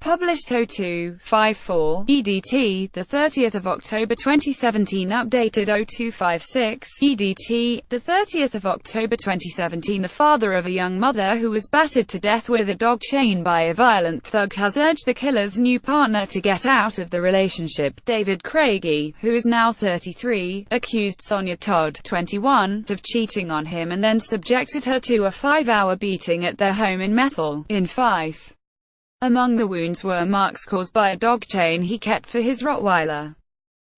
Published 0254 EDT, the 30th of October 2017. Updated 0256 EDT, the 30th of October 2017. The father of a young mother who was battered to death with a dog chain by a violent thug has urged the killer's new partner to get out of the relationship. David Craigie, who is now 33, accused Sonya Todd, 21, of cheating on him and then subjected her to a 5-hour beating at their home in Methil, in Fife. Among the wounds were marks caused by a dog chain he kept for his Rottweiler.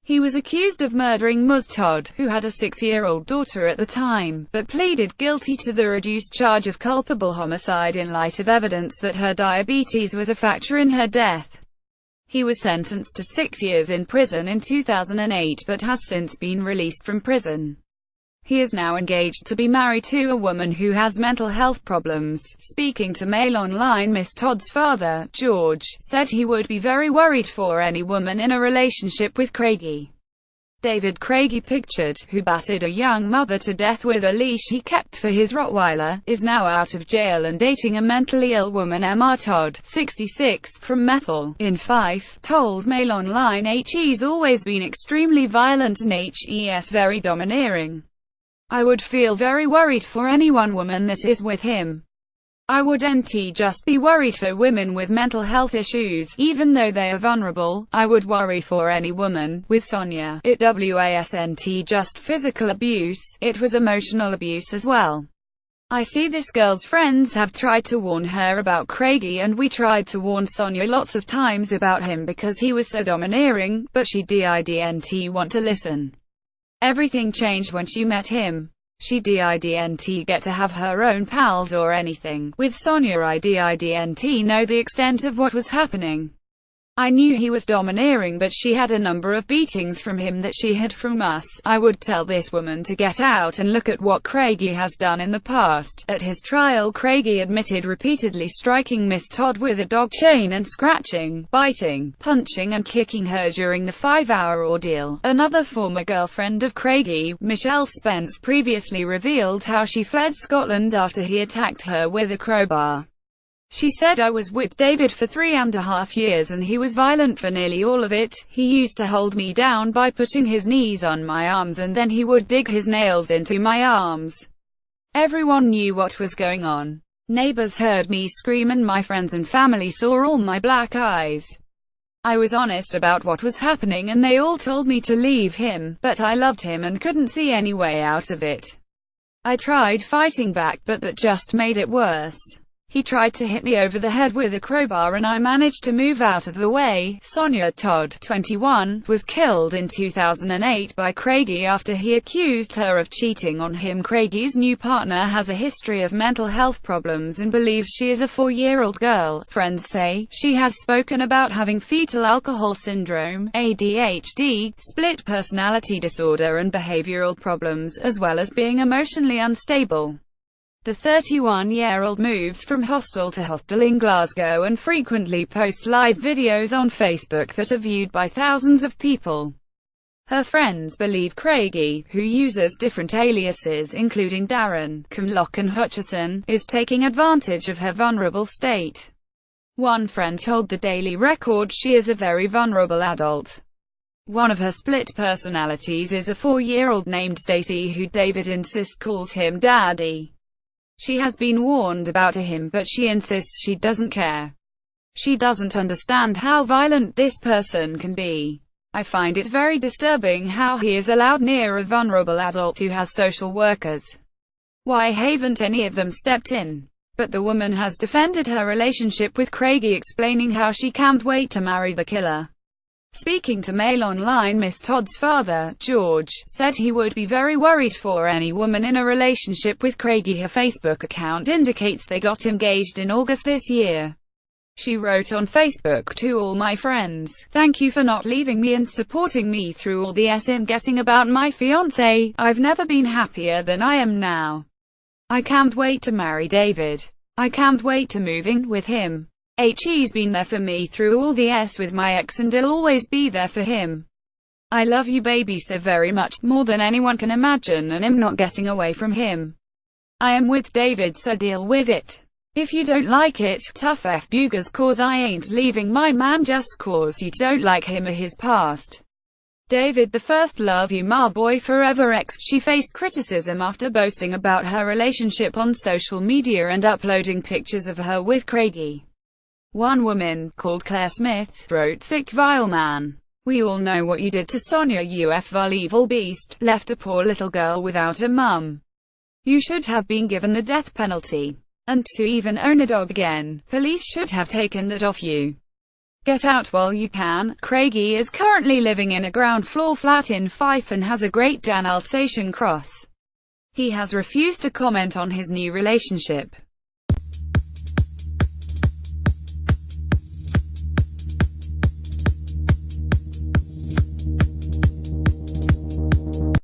He was accused of murdering Ms. Todd, who had a 6-year-old daughter at the time, but pleaded guilty to the reduced charge of culpable homicide in light of evidence that her diabetes was a factor in her death. He was sentenced to 6 years in prison in 2008 but has since been released from prison. He is now engaged to be married to a woman who has mental health problems. Speaking to Mail Online, Miss Todd's father, George, said he would be very worried for any woman in a relationship with Craigie. David Craigie, pictured, who battered a young mother to death with a leash he kept for his Rottweiler, is now out of jail and dating a mentally ill woman. Emma Todd, 66, from Methil, in Fife, told Mail Online he's always been extremely violent and he's very domineering. I would feel very worried for any one woman that is with him. I wouldn't just be worried for women with mental health issues, even though they are vulnerable. I would worry for any woman. With Sonya, it wasn't just physical abuse, it was emotional abuse as well. I see this girl's friends have tried to warn her about Craigie, and we tried to warn Sonya lots of times about him because he was so domineering, but she didn't want to listen. Everything changed when she met him. She didn't get to have her own pals or anything. With Sonya I didn't know the extent of what was happening. I knew he was domineering, but she had a number of beatings from him that she hid from us. I would tell this woman to get out and look at what Craigie has done in the past. At his trial, Craigie admitted repeatedly striking Miss Todd with a dog chain and scratching, biting, punching and kicking her during the 5-hour ordeal. Another former girlfriend of Craigie, Michelle Spence, previously revealed how she fled Scotland after he attacked her with a crowbar. She said, I was with David for 3.5 years and he was violent for nearly all of it. He used to hold me down by putting his knees on my arms and then he would dig his nails into my arms. Everyone knew what was going on. Neighbors heard me scream and my friends and family saw all my black eyes. I was honest about what was happening and they all told me to leave him, but I loved him and couldn't see any way out of it. I tried fighting back, but that just made it worse. He tried to hit me over the head with a crowbar and I managed to move out of the way. Sonya Todd, 21, was killed in 2008 by Craigie after he accused her of cheating on him. Craigie's new partner has a history of mental health problems and believes she is a 4-year-old girl. Friends say she has spoken about having fetal alcohol syndrome, ADHD, split personality disorder and behavioral problems, as well as being emotionally unstable. The 31-year-old moves from hostel to hostel in Glasgow and frequently posts live videos on Facebook that are viewed by thousands of people. Her friends believe Craigie, who uses different aliases including Darren, Kumlock and Hutchison, is taking advantage of her vulnerable state. One friend told the Daily Record she is a very vulnerable adult. One of her split personalities is a 4-year-old named Stacy who David insists calls him Daddy. She has been warned about him, but she insists she doesn't care. She doesn't understand how violent this person can be. I find it very disturbing how he is allowed near a vulnerable adult who has social workers. Why haven't any of them stepped in? But the woman has defended her relationship with Craigie, explaining how she can't wait to marry the killer. Speaking to Mail Online, Miss Todd's father, George, said he would be very worried for any woman in a relationship with Craigie. Her Facebook account indicates they got engaged in August this year. She wrote on Facebook, to all my friends, thank you for not leaving me and supporting me through all the I'm getting about my fiancé. I've never been happier than I am now. I can't wait to marry David. I can't wait to move in with him. He's been there for me through all the with my ex and I'll always be there for him. I love you baby so very much, more than anyone can imagine, and I'm not getting away from him. I am with David, so deal with it. If you don't like it, tough F buggers, cause I ain't leaving my man just cause you don't like him or his past. David, the first love you my boy forever ex. She faced criticism after boasting about her relationship on social media and uploading pictures of her with Craigie. One woman, called Claire Smith, wrote, "Sick vile man. We all know what you did to Sonya, you vile evil beast, left a poor little girl without a mum. You should have been given the death penalty. And to even own a dog again, police should have taken that off you. Get out while you can." Craigie is currently living in a ground-floor flat in Fife and has a Great Dane Alsatian cross. He has refused to comment on his new relationship.